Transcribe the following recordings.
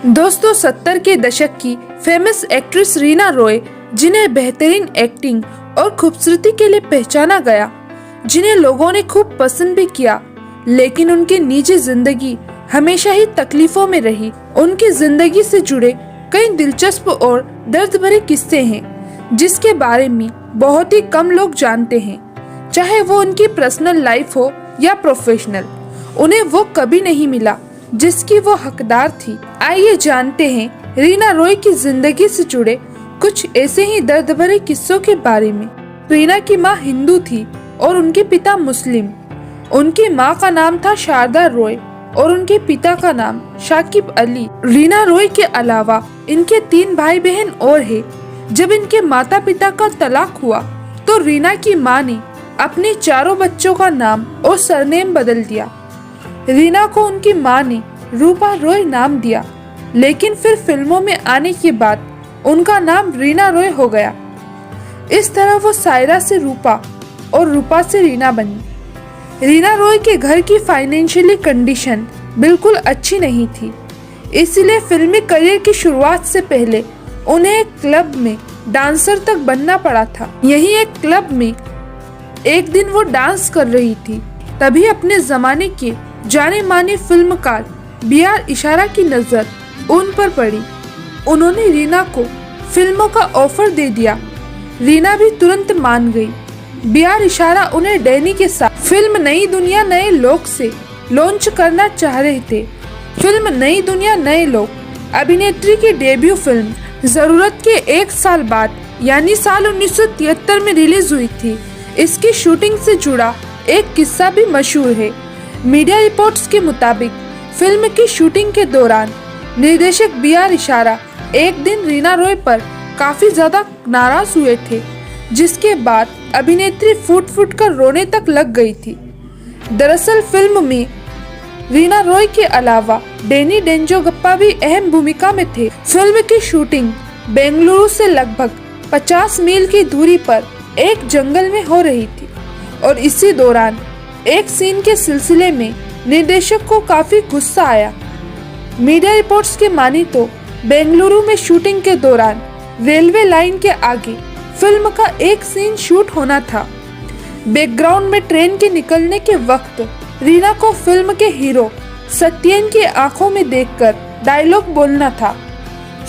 दोस्तों 70 के दशक की फेमस एक्ट्रेस रीना रॉय, जिन्हें बेहतरीन एक्टिंग और खूबसूरती के लिए पहचाना गया, जिन्हें लोगों ने खूब पसंद भी किया, लेकिन उनकी निजी जिंदगी हमेशा ही तकलीफों में रही। उनकी जिंदगी से जुड़े कई दिलचस्प और दर्द भरे किस्से हैं, जिसके बारे में बहुत ही कम लोग जानते हैं। चाहे वो उनकी पर्सनल लाइफ हो या प्रोफेशनल, उन्हें वो कभी नहीं मिला जिसकी वो हकदार थी। आइए जानते हैं रीना रॉय की जिंदगी से जुड़े कुछ ऐसे ही दर्द भरे किस्सों के बारे में। रीना की माँ हिंदू थी और उनके पिता मुस्लिम। उनकी माँ का नाम था शारदा रॉय और उनके पिता का नाम शाकिब अली। रीना रॉय के अलावा इनके 3 भाई बहन और हैं। जब इनके माता पिता का तलाक हुआ तो रीना की माँ ने अपने चारों बच्चों का नाम और सरनेम बदल दिया। रीना को उनकी माँ ने रूपा रॉय नाम दिया, लेकिन फिर फिल्मों में आने के बाद उनका नाम रीना रॉय हो गया। इस तरह वो सायरा से रूपा और रूपा से रीना बनी। रीना रॉय के घर की फाइनेंशियली कंडीशन बिल्कुल अच्छी नहीं थी, इसलिए फिल्मी करियर की शुरुआत से पहले उन्हें एक क्लब में डांसर तक बनना पड़ा था। यही एक क्लब में एक दिन वो डांस कर रही थी, तभी अपने जमाने के जाने माने फिल्मकार B.R. इशारा की नजर उन पर पड़ी। उन्होंने रीना को फिल्मों का ऑफर दे दिया। रीना भी तुरंत मान गई। B.R. इशारा उन्हें डैनी के साथ फिल्म नई दुनिया नए लोग से लॉन्च करना चाह रहे थे। फिल्म नई दुनिया नए लोग अभिनेत्री की डेब्यू फिल्म जरूरत के 1 साल बाद यानी साल 1973 में रिलीज हुई थी। इसकी शूटिंग से जुड़ा एक किस्सा भी मशहूर है। मीडिया रिपोर्ट्स के मुताबिक फिल्म की शूटिंग के दौरान निर्देशक B.R. इशारा एक दिन रीना रॉय पर काफी ज्यादा नाराज हुए थे, जिसके बाद अभिनेत्री फूट कर रोने तक लग गई थी। दरअसल फिल्म में रीना रॉय के अलावा डैनी डेंजोगप्पा भी अहम भूमिका में थे। फिल्म की शूटिंग बेंगलुरु से लगभग 50 मील की दूरी पर एक जंगल में हो रही थी और इसी दौरान एक सीन के सिलसिले में निर्देशक को काफी गुस्सा आया। मीडिया रिपोर्ट्स के मानी तो बेंगलुरु में शूटिंग के दौरान रेलवे लाइन के आगे फिल्म का एक सीन शूट होना था। बैकग्राउंड में ट्रेन के निकलने के वक्त रीना को फिल्म के हीरो सत्येन की आंखों में देखकर डायलॉग बोलना था।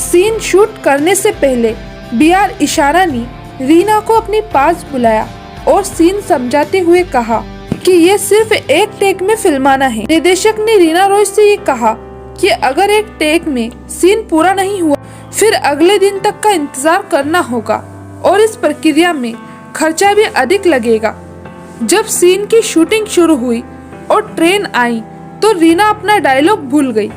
सीन शूट करने से पहले B.R. इशारा ने रीना को अपने पास बुलाया और सीन समझाते हुए कहा कि ये सिर्फ एक टेक में फिल्माना है। निर्देशक ने रीना रॉय से ये कहा कि अगर एक टेक में सीन पूरा नहीं हुआ फिर अगले दिन तक का इंतजार करना होगा और इस प्रक्रिया में खर्चा भी अधिक लगेगा। जब सीन की शूटिंग शुरू हुई और ट्रेन आई तो रीना अपना डायलॉग भूल गई।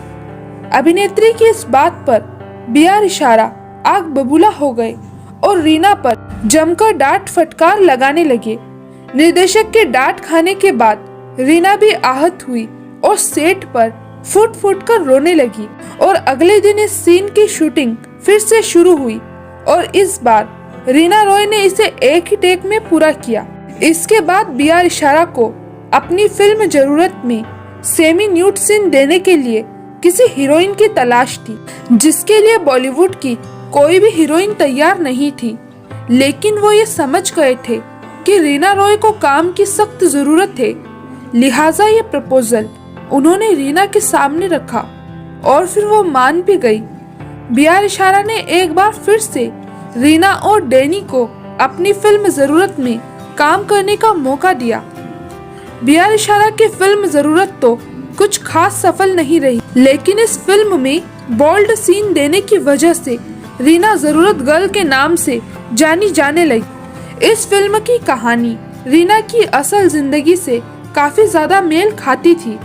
अभिनेत्री की इस बात पर B.R. इशारा आग बबूला हो गए और रीना पर जमकर डांट फटकार लगाने लगे। निर्देशक के डांट खाने के बाद रीना भी आहत हुई और सेट पर फुट कर रोने लगी और अगले दिन इस सीन की शूटिंग फिर से शुरू हुई और इस बार रीना रॉय ने इसे एक ही टेक में पूरा किया। इसके बाद B.R. इशारा को अपनी फिल्म जरूरत में सेमी न्यूड सीन देने के लिए किसी हीरोइन की तलाश थी, जिसके लिए बॉलीवुड की कोई भी हीरोइन तैयार नहीं थी। लेकिन वो ये समझ गए थे कि रीना रॉय को काम की सख्त जरूरत है, लिहाजा ये प्रपोजल उन्होंने रीना के सामने रखा और फिर वो मान भी गई। B.R. इशारा ने एक बार फिर से रीना और डैनी को अपनी फिल्म जरूरत में काम करने का मौका दिया। B.R. इशारा की फिल्म जरूरत तो कुछ खास सफल नहीं रही, लेकिन इस फिल्म में बोल्ड सीन देने की वजह से रीना जरूरत गर्ल के नाम से जानी जाने लगी। इस फिल्म की कहानी रीना की असल जिंदगी से काफी ज्यादा मेल खाती थी।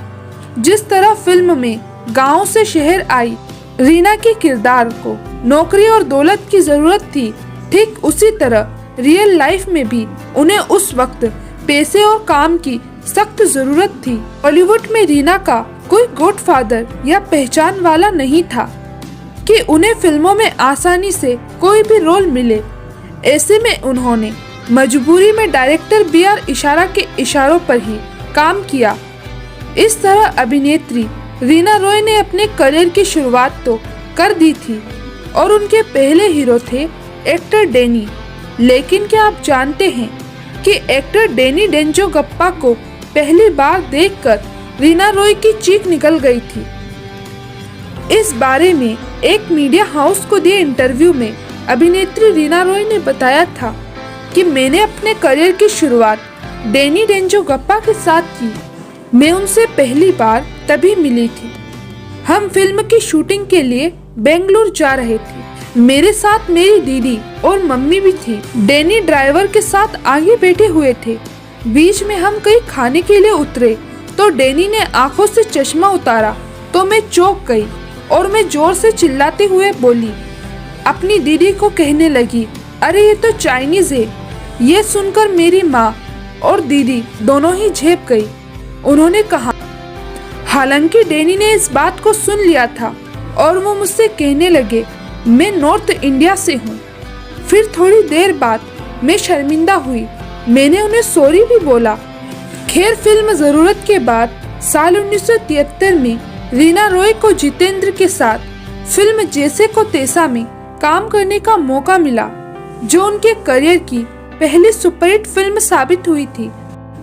जिस तरह फिल्म में गांव से शहर आई रीना के किरदार को नौकरी और दौलत की जरूरत थी, ठीक उसी तरह रियल लाइफ में भी उन्हें उस वक्त पैसे और काम की सख्त जरूरत थी। बॉलीवुड में रीना का कोई गॉडफादर या पहचान वाला नहीं था कि उन्हें फिल्मों में आसानी से कोई भी रोल मिले। ऐसे में उन्होंने मजबूरी में डायरेक्टर B.R. इशारा के इशारों पर ही काम किया। इस तरह अभिनेत्री रीना रॉय ने अपने करियर की शुरुआत तो कर दी थी और उनके पहले हीरो थे एक्टर डैनी। लेकिन क्या आप जानते हैं कि एक्टर डैनी डेंजोगप्पा को पहली बार देखकर रीना रॉय की चीख निकल गई थी। इस बारे में एक मीडिया हाउस को दिए इंटरव्यू में अभिनेत्री रीना रॉय ने बताया था कि मैंने अपने करियर की शुरुआत डैनी डेंजोगप्पा के साथ की। मैं उनसे पहली बार तभी मिली थी। हम फिल्म की शूटिंग के लिए बेंगलुरु जा रहे थे। मेरे साथ मेरी दीदी और मम्मी भी थी। डैनी ड्राइवर के साथ आगे बैठे हुए थे। बीच में हम कहीं खाने के लिए उतरे तो डैनी ने आंखों से चश्मा उतारा तो मैं चौंक गई और मैं जोर से चिल्लाते हुए बोली। अपनी दीदी को कहने लगी, अरे ये तो चाइनीज है। ये सुनकर मेरी माँ और दीदी दोनों ही झेप गई। उन्होंने कहा, हालांकि डैनी ने इस बात को सुन लिया था और वो मुझसे कहने लगे, मैं नॉर्थ इंडिया से हूँ। फिर थोड़ी देर बाद मैं शर्मिंदा हुई। मैंने उन्हें सॉरी भी बोला। खैर, फिल्म जरूरत के बाद साल 1973 में रीना रॉय को जितेंद्र के साथ फिल्म जैसे को तैसा में काम करने का मौका मिला, जो उनके करियर की पहली सुपरहिट फिल्म साबित हुई थी।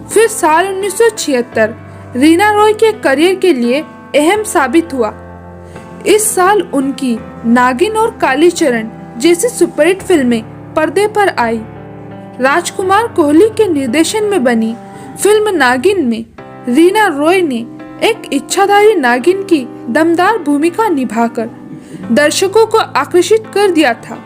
फिर साल 1976 रीना रॉय के करियर के लिए अहम साबित हुआ। इस साल उनकी नागिन और कालीचरण जैसी सुपरहिट फिल्में पर्दे पर आई। राजकुमार कोहली के निर्देशन में बनी फिल्म नागिन में रीना रॉय ने एक इच्छाधारी नागिन की दमदार भूमिका निभाकर दर्शकों को आकर्षित कर दिया था।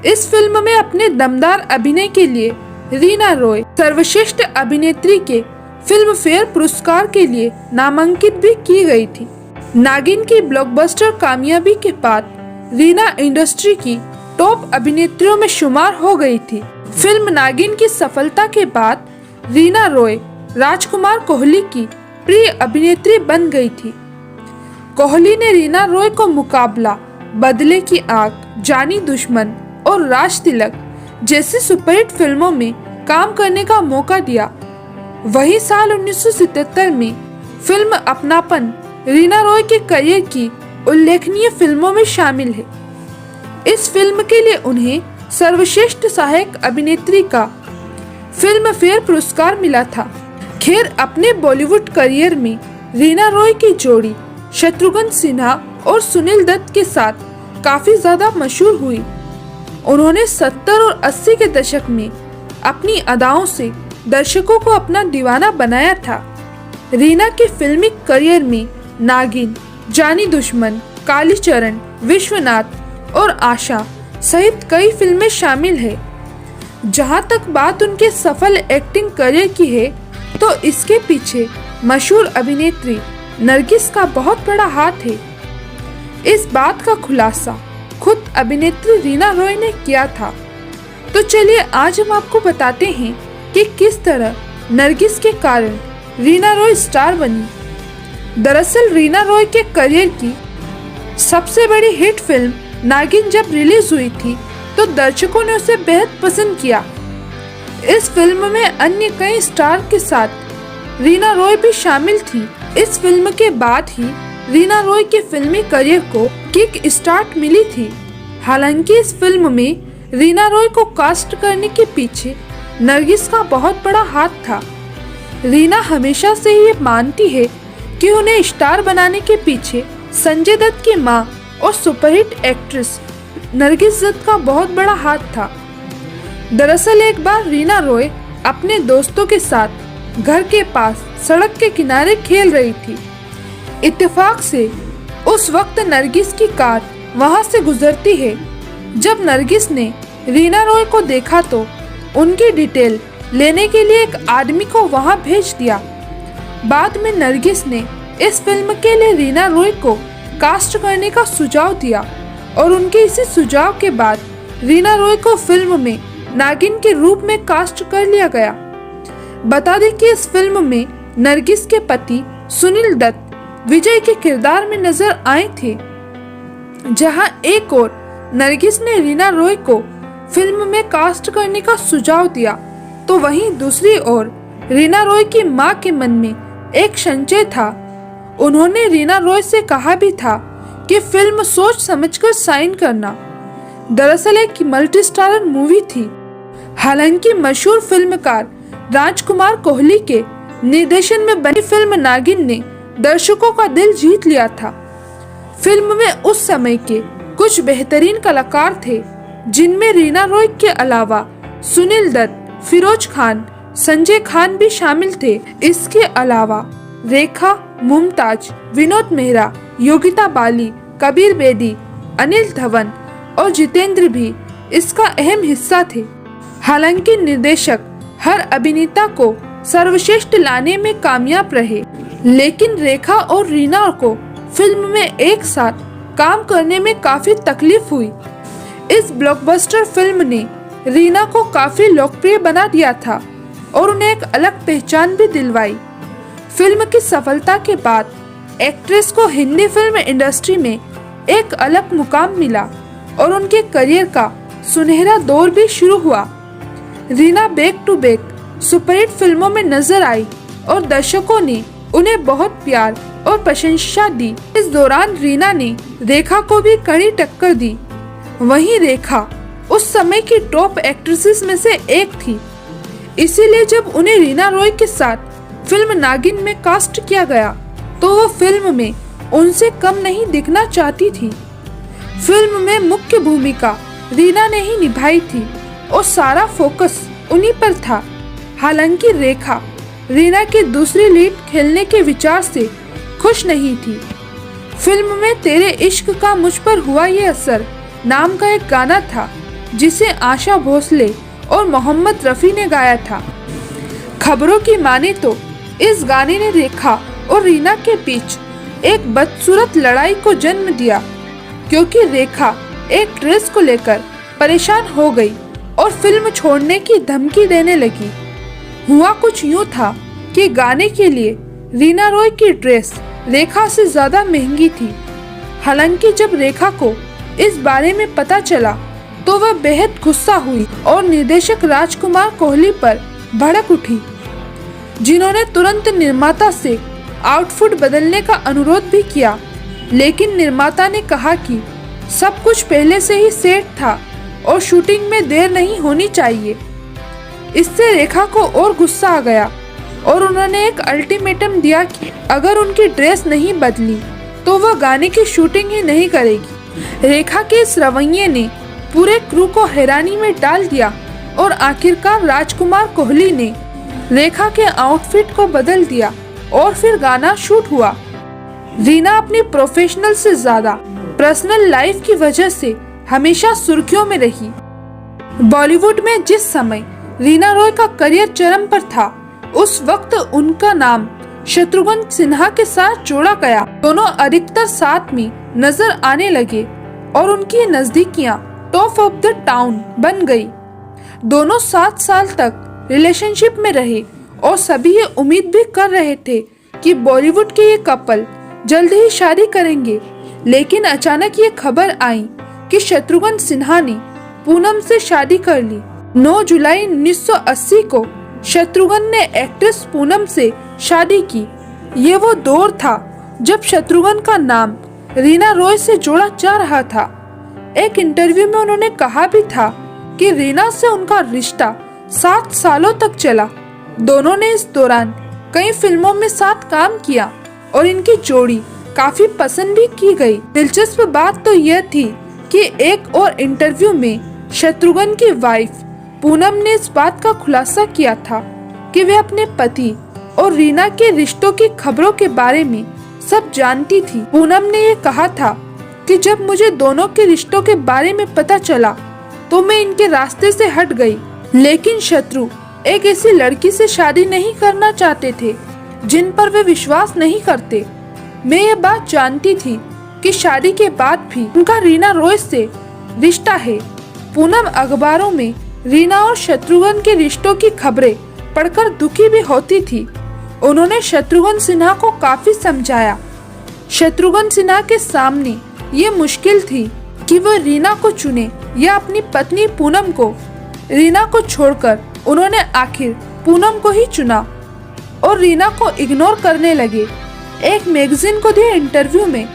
इस फिल्म में अपने दमदार अभिनय के लिए रीना रॉय सर्वश्रेष्ठ अभिनेत्री के फिल्म फेयर पुरस्कार के लिए नामांकित भी की गई थी। नागिन की ब्लॉकबस्टर कामयाबी के बाद रीना इंडस्ट्री की टॉप अभिनेत्रियों में शुमार हो गई थी। फिल्म नागिन की सफलता के बाद रीना रॉय राजकुमार कोहली की प्रिय अभिनेत्री बन गई थी। कोहली ने रीना रॉय को मुकाबला, बदले की आग, जानी दुश्मन और राज तिलक जैसी सुपरहिट फिल्मों में काम करने का मौका दिया। वही साल 1977 में फिल्म अपनापन रीना रॉय के करियर की उल्लेखनीय फिल्मों में शामिल है। इस फिल्म के लिए उन्हें सर्वश्रेष्ठ सहायक अभिनेत्री का फिल्म फेयर पुरस्कार मिला था। खैर, अपने बॉलीवुड करियर में रीना रॉय की जोड़ी शत्रुघ्न सिन्हा और सुनील दत्त के साथ काफी ज्यादा मशहूर हुई। उन्होंने 70 और 80 के दशक में अपनी अदाओं से दर्शकों को अपना दीवाना बनाया था। रीना के फिल्मी करियर में नागिन, जानी दुश्मन, कालीचरण, विश्वनाथ और आशा सहित कई फिल्में शामिल है। जहां तक बात उनके सफल एक्टिंग करियर की है तो इसके पीछे मशहूर अभिनेत्री नरगिस का बहुत बड़ा हाथ है। इस बात का खुलासा खुद अभिनेत्री रीना रॉय ने किया था। तो चलिए आज हम आपको बताते हैं कि किस तरह नरगिस के कारण रीना रॉय स्टार बनी। दरअसल रीना रॉय के करियर की सबसे बड़ी हिट फिल्म नागिन जब रिलीज हुई थी तो दर्शकों ने उसे बेहद पसंद किया। इस फिल्म में अन्य कई स्टार के साथ रीना रॉय भी शामिल थी। इस फिल्म के बाद ही रीना रॉय के फिल्मी करियर को किक स्टार्ट मिली थी। हालांकि इस फिल्म में रीना रॉय को कास्ट करने के पीछे नरगिस का बहुत बड़ा हाथ था। रीना हमेशा से ये मानती है कि उन्हें स्टार बनाने के पीछे संजय दत्त की मां और सुपरहिट एक्ट्रेस नरगिस दत्त का बहुत बड़ा हाथ था। दरअसल एक बार रीना रॉय अपने दोस्तों के साथ घर के पास सड़क के किनारे खेल रही थी। इत्तेफाक से उस वक्त नरगिस की कार वहां से गुजरती है। जब नरगिस ने रीना रॉय को देखा तो उनकी डिटेल लेने के लिए एक आदमी को वहां भेज दिया। बाद में नरगिस ने इस फिल्म के लिए रीना रॉय को कास्ट करने का सुझाव दिया और उनके इसी सुझाव के बाद रीना रॉय को फिल्म में नागिन के रूप में कास्ट कर लिया गया। बता दें कि इस फिल्म में नरगिस के पति सुनील दत्त विजय के किरदार में नजर आए थे। जहां एक और नरगिस ने रीना रॉय को फिल्म में कास्ट करने का सुझाव दिया तो वहीं दूसरी ओर रीना रॉय की मां के मन में एक संशय था। उन्होंने रीना रॉय से कहा भी था कि फिल्म सोच समझकर साइन करना। दरअसल एक मल्टी स्टारर मूवी थी। हालांकि मशहूर फिल्मकार राजकुमार कोहली के निर्देशन में बनी फिल्म नागिन ने दर्शकों का दिल जीत लिया था। फिल्म में उस समय के कुछ बेहतरीन कलाकार थे, जिनमें रीना रॉय के अलावा सुनील दत्त, फिरोज खान, संजय खान भी शामिल थे। इसके अलावा रेखा, मुमताज, विनोद मेहरा, योगिता बाली, कबीर बेदी, अनिल धवन और जितेंद्र भी इसका अहम हिस्सा थे। हालांकि निर्देशक हर अभिनेता को सर्वश्रेष्ठ लाने में कामयाब रहे, लेकिन रेखा और रीना को फिल्म में एक साथ काम करने में काफी तकलीफ हुई। इस ब्लॉकबस्टर फिल्म ने रीना को काफी लोकप्रिय बना दिया था और उन्हें एक अलग पहचान भी दिलवाई। फिल्म की सफलता के बाद एक्ट्रेस को हिंदी फिल्म इंडस्ट्री में एक अलग मुकाम मिला और उनके करियर का सुनहरा दौर भी शुरू हुआ। Reena back to back superhit फिल्मों में नजर आई और दर्शकों ने उन्हें बहुत प्यार और प्रशंसा दी। इस दौरान रीना ने रेखा को भी कड़ी टक्कर दी। वहीं रेखा उस समय की टॉप एक्ट्रेसेस में से एक थी, इसीलिए जब उन्हें रीना रॉय के साथ फिल्म नागिन में कास्ट किया गया तो वो फिल्म में उनसे कम नहीं दिखना चाहती थी। फिल्म में मुख्य भूमिका रीना ने ही निभाई थी और सारा फोकस उन्हीं पर था। हालांकि रेखा रीना की दूसरी लीड खेलने के विचार से खुश नहीं थी। फिल्म में तेरे इश्क का मुझ पर हुआ ये असर नाम का एक गाना था, जिसे आशा भोसले और मोहम्मद रफी ने गाया था। खबरों की माने तो इस गाने ने रेखा और रीना के बीच एक बदसूरत लड़ाई को जन्म दिया, क्योंकि रेखा एक ड्रेस को लेकर परेशान हो गई और फिल्म छोड़ने की धमकी देने लगी। हुआ कुछ यूं था कि गाने के लिए रीना रॉय की ड्रेस रेखा से ज्यादा महंगी थी। हालांकि जब रेखा को इस बारे में पता चला तो वह बेहद गुस्सा हुई और निर्देशक राजकुमार कोहली पर भड़क उठी, जिन्होंने तुरंत निर्माता से आउटफिट बदलने का अनुरोध भी किया। लेकिन निर्माता ने कहा कि सब कुछ पहले से ही सेट था और शूटिंग में देर नहीं होनी चाहिए। इससे रेखा को और गुस्सा आ गया और उन्होंने एक अल्टीमेटम दिया कि अगर उनकी ड्रेस नहीं बदली तो वह गाने की शूटिंग ही नहीं करेगी। रेखा के इस रवैये ने पूरे क्रू को हैरानी में डाल दिया और आखिरकार राजकुमार कोहली ने रेखा के आउटफिट को बदल दिया और फिर गाना शूट हुआ। रीना अपनी प्रोफेशनल से ज्यादा पर्सनल लाइफ की वजह से हमेशा सुर्खियों में रही। बॉलीवुड में जिस समय रीना रॉय का करियर चरम पर था, उस वक्त उनका नाम शत्रुघ्न सिन्हा के साथ जोड़ा गया। दोनों अधिकतर साथ में नजर आने लगे और उनकी नजदीकियां टॉप ऑफ द टाउन बन गई। दोनों 7 साल तक रिलेशनशिप में रहे और सभी ये उम्मीद भी कर रहे थे कि बॉलीवुड के ये कपल जल्द ही शादी करेंगे। लेकिन अचानक ये खबर आई कि शत्रुघ्न सिन्हा ने पूनम से शादी कर ली। 9 जुलाई 1980 को शत्रुघ्न ने एक्ट्रेस पूनम से शादी की। ये वो दौर था जब शत्रुघ्न का नाम रीना रॉय से जोड़ा जा रहा था। एक इंटरव्यू में उन्होंने कहा भी था कि रीना से उनका रिश्ता 7 सालों तक चला। दोनों ने इस दौरान कई फिल्मों में साथ काम किया और इनकी जोड़ी काफी पसंद भी की गई। दिलचस्प बात तो यह थी कि एक और इंटरव्यू में शत्रुघ्न की वाइफ पूनम ने इस बात का खुलासा किया था कि वे अपने पति और रीना के रिश्तों की खबरों के बारे में सब जानती थी। पूनम ने ये कहा था कि जब मुझे दोनों के रिश्तों के बारे में पता चला तो मैं इनके रास्ते से हट गई। लेकिन शत्रु एक ऐसी लड़की से शादी नहीं करना चाहते थे जिन पर वे विश्वास नहीं करते। मैं ये बात जानती थी कि शादी के बाद भी उनका रीना रॉय से रिश्ता है। पूनम अखबारों में रीना और शत्रुघ्न के रिश्तों की खबरें पढ़कर दुखी भी होती थी। उन्होंने शत्रुघ्न सिन्हा को काफी समझाया। शत्रुघ्न सिन्हा के सामने ये मुश्किल थी कि वह रीना को चुने या अपनी पत्नी पूनम को। रीना को छोड़कर उन्होंने आखिर पूनम को ही चुना और रीना को इग्नोर करने लगे। एक मैगजीन को दिए इंटरव्यू में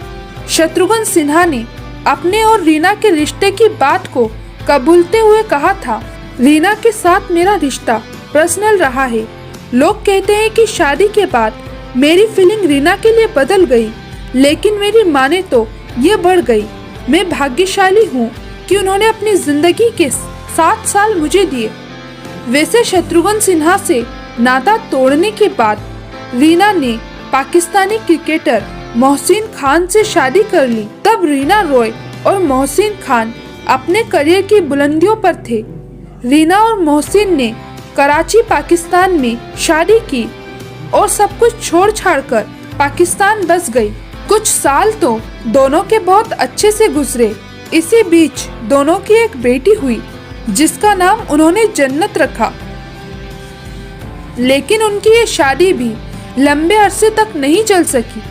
शत्रुघ्न सिन्हा ने अपने और रीना के रिश्ते की बात को कबूलते हुए कहा था, रीना के साथ मेरा रिश्ता पर्सनल रहा है। लोग कहते हैं कि शादी के बाद मेरी फीलिंग रीना के लिए बदल गई, लेकिन मेरी माने तो ये बढ़ गई। मैं भाग्यशाली हूँ कि उन्होंने अपनी जिंदगी के 7 साल मुझे दिए। वैसे शत्रुघ्न सिन्हा से नाता तोड़ने के बाद रीना ने पाकिस्तानी क्रिकेटर मोहसिन खान से शादी कर ली। तब रीना रॉय और मोहसिन खान अपने करियर की बुलंदियों पर थे। रीना और मोहसिन ने कराची पाकिस्तान में शादी की और सब कुछ छोड़ छाड़ कर पाकिस्तान बस गई। कुछ साल तो दोनों के बहुत अच्छे से गुजरे। इसी बीच दोनों की एक बेटी हुई जिसका नाम उन्होंने जन्नत रखा। लेकिन उनकी ये शादी भी लंबे अरसे तक नहीं चल सकी।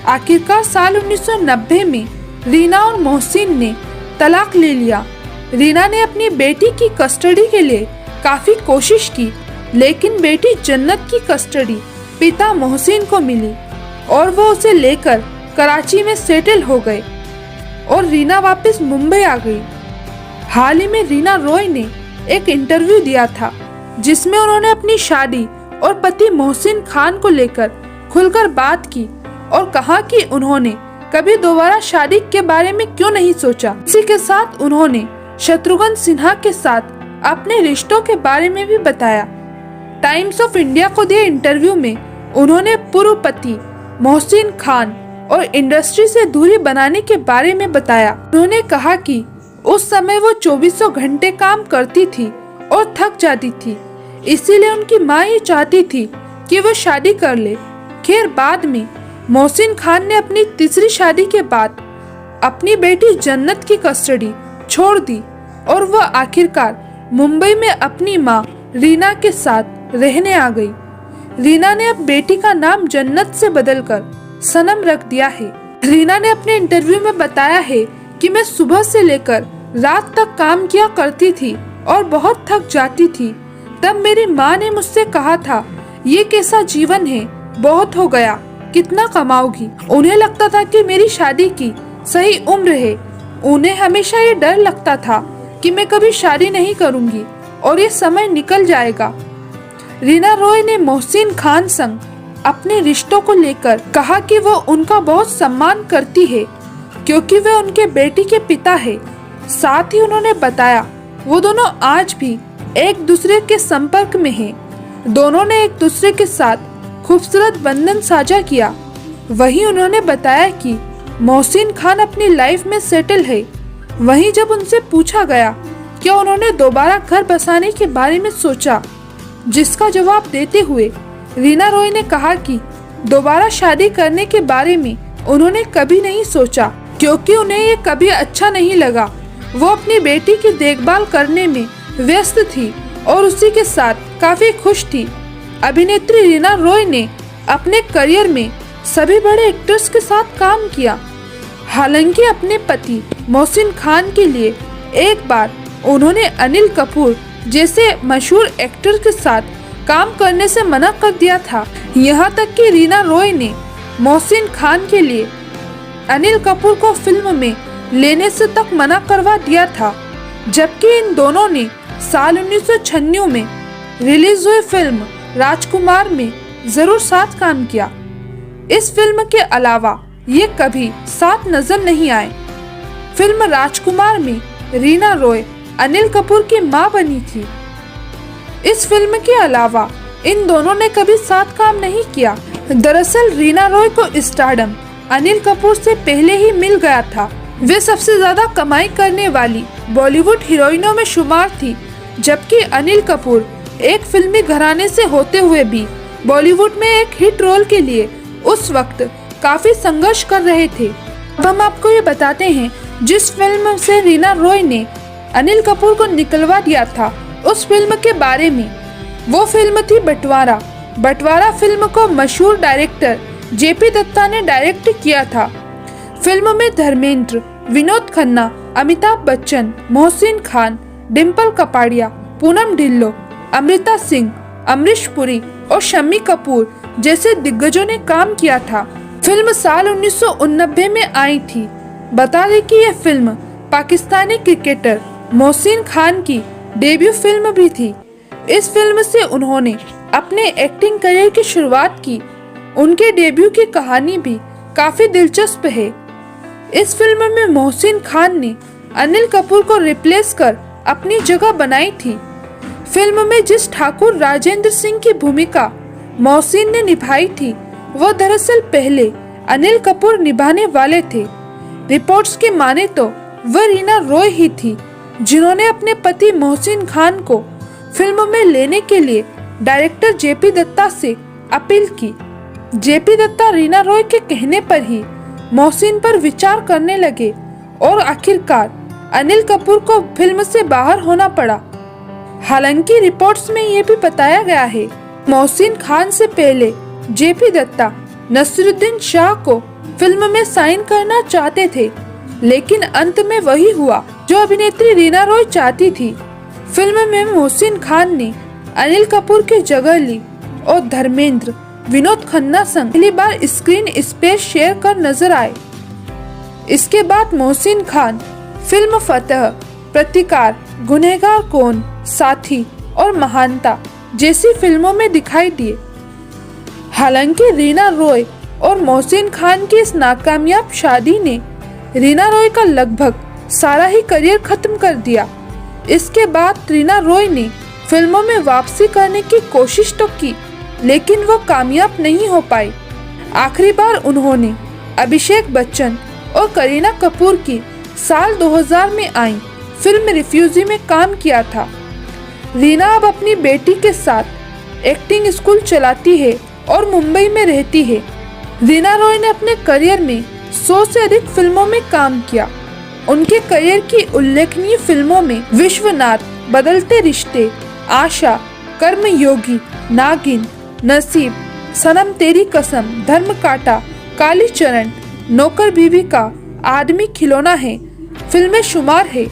आखिरकार साल 1990 में रीना और मोहसिन ने तलाक ले लिया। रीना ने अपनी बेटी की कस्टडी के लिए काफी कोशिश की, लेकिन बेटी जन्नत की कस्टडी पिता मोहसिन को मिली और वो उसे लेकर कराची में सेटल हो गए और रीना वापस मुंबई आ गई। हाल ही में रीना रॉय ने एक इंटरव्यू दिया था जिसमें उन्होंने अपनी शादी और पति मोहसिन खान को लेकर खुलकर बात की और कहा कि उन्होंने कभी दोबारा शादी के बारे में क्यों नहीं सोचा। इसी के साथ उन्होंने शत्रुघ्न सिन्हा के साथ अपने रिश्तों के बारे में भी बताया। टाइम्स ऑफ इंडिया को दिए इंटरव्यू में उन्होंने पूर्व पति मोहसिन खान और इंडस्ट्री से दूरी बनाने के बारे में बताया। उन्होंने कहा कि उस समय वो 24 घंटे काम करती थी और थक जाती थी, इसीलिए उनकी माँ ये चाहती थी कि वो शादी कर ले। खैर बाद में मोहसिन खान ने अपनी तीसरी शादी के बाद अपनी बेटी जन्नत की कस्टडी छोड़ दी और वह आखिरकार मुंबई में अपनी माँ रीना के साथ रहने आ गई। रीना ने अब बेटी का नाम जन्नत से बदलकर सनम रख दिया है। रीना ने अपने इंटरव्यू में बताया है कि मैं सुबह से लेकर रात तक काम किया करती थी और बहुत थक जाती थी। तब मेरी माँ ने मुझसे कहा था, ये कैसा जीवन है, बहुत हो गया, कितना कमाओगी। उन्हें लगता था कि मेरी शादी की सही उम्र है। उन्हें हमेशा ये डर लगता था कि मैं कभी शादी नहीं करूंगी और ये समय निकल जाएगा। रीना रॉय ने मोहसिन खान संग अपने रिश्तों को लेकर कहा कि वो उनका बहुत सम्मान करती है क्योंकि वे उनके बेटी के पिता है। साथ ही उन्होंने बताया वो दोनों आज भी एक दूसरे के संपर्क में हैं। दोनों ने एक दूसरे के साथ खूबसूरत बंधन साझा किया। वहीं उन्होंने बताया कि मोहसिन खान अपनी लाइफ में सेटल है। वहीं जब उनसे पूछा गया क्या उन्होंने दोबारा घर बसाने के बारे में सोचा, जिसका जवाब देते हुए रीना रॉय ने कहा कि दोबारा शादी करने के बारे में उन्होंने कभी नहीं सोचा क्योंकि उन्हें ये कभी अच्छा नहीं लगा। वो अपनी बेटी की देखभाल करने में व्यस्त थी और उसी के साथ काफी खुश थी। अभिनेत्री रीना रॉय ने अपने करियर में सभी बड़े एक्टर्स के साथ काम किया। हालांकि अपने पति मोहसिन खान के लिए एक बार उन्होंने अनिल कपूर जैसे मशहूर एक्टर के साथ काम करने से मना कर दिया था। यहाँ तक कि रीना रॉय ने मोहसिन खान के लिए अनिल कपूर को फिल्म में लेने से तक मना करवा दिया था। जबकि इन दोनों ने साल 1996 में रिलीज हुई फिल्म राजकुमार में जरूर साथ काम किया। इस फिल्म के अलावा ये कभी साथ नजर नहीं आए। फिल्म राजकुमार में रीना रॉय अनिल कपूर की मां बनी थी। इस फिल्म के अलावा इन दोनों ने कभी साथ काम नहीं किया। दरअसल रीना रॉय को स्टारडम अनिल कपूर से पहले ही मिल गया था। वे सबसे ज्यादा कमाई करने वाली बॉलीवुड हीरोइनों में शुमार थी, जबकि अनिल कपूर एक फिल्मी घराने से होते हुए भी बॉलीवुड में एक हिट रोल के लिए उस वक्त काफी संघर्ष कर रहे थे। अब हम आपको ये बताते हैं जिस फिल्म से रीना रॉय ने अनिल कपूर को निकलवा दिया था उस फिल्म के बारे में। वो फिल्म थी बंटवारा। बंटवारा फिल्म को मशहूर डायरेक्टर जेपी दत्ता ने डायरेक्ट किया था। फिल्म में धर्मेंद्र, विनोद खन्ना, अमिताभ बच्चन, मोहसिन खान, डिम्पल कपाड़िया, पूनम ढिल्लो, अमृता सिंह, अमरीश पुरी और शम्मी कपूर जैसे दिग्गजों ने काम किया था। फिल्म साल 1989 में आई थी। बता दें कि यह फिल्म पाकिस्तानी क्रिकेटर मोहसिन खान की डेब्यू फिल्म भी थी। इस फिल्म से उन्होंने अपने एक्टिंग करियर की शुरुआत की। उनके डेब्यू की कहानी भी काफी दिलचस्प है। इस फिल्म में मोहसिन खान ने अनिल कपूर को रिप्लेस कर अपनी जगह बनाई थी। फिल्म में जिस ठाकुर राजेंद्र सिंह की भूमिका मोहसिन ने निभाई थी, वह दरअसल पहले अनिल कपूर निभाने वाले थे। रिपोर्ट्स की माने तो वह रीना रॉय ही थी, जिन्होंने अपने पति मोहसिन खान को फिल्म में लेने के लिए डायरेक्टर जेपी दत्ता से अपील की। जेपी दत्ता रीना रॉय के कहने पर ही मोहसिन पर विचार करने लगे और आखिरकार अनिल कपूर को फिल्म से बाहर होना पड़ा। हालांकि रिपोर्ट्स में यह भी बताया गया है, मोहसिन खान से पहले जेपी दत्ता नसीरुद्दीन शाह को फिल्म में साइन करना चाहते थे, लेकिन अंत में वही हुआ जो अभिनेत्री रीना रॉय चाहती थी। फिल्म में मोहसिन खान ने अनिल कपूर की जगह ली और धर्मेंद्र विनोद खन्ना संग पहली बार स्क्रीन स्पेस शेयर कर नजर आए। इसके बाद मोहसिन खान फिल्म फतह, प्रतिकार, गुनहगार कौन, साथी और महानता जैसी फिल्मों में दिखाई दिए। हालांकि रीना रॉय और मोहसिन खान की इस नाकामयाब शादी ने रीना रॉय का लगभग सारा ही करियर खत्म कर दिया। इसके बाद रीना रॉय ने फिल्मों में वापसी करने की कोशिश तो की, लेकिन वो कामयाब नहीं हो पाई। आखिरी बार उन्होंने अभिषेक बच्चन और करीना कपूर की साल 2000 में आई फिल्म रिफ्यूजी में काम किया था। रीना अब अपनी बेटी के साथ एक्टिंग स्कूल चलाती है और मुंबई में रहती है। रीना रॉय ने अपने करियर में 100 से अधिक फिल्मों में काम किया। उनके करियर की उल्लेखनीय फिल्मों में विश्वनाथ, बदलते रिश्ते, आशा, कर्मयोगी, नागिन, नसीब, सनम तेरी कसम, धर्म कांटा, कालीचरण, नौकर बीवी का, आदमी खिलौना है फिल्में शुमार है।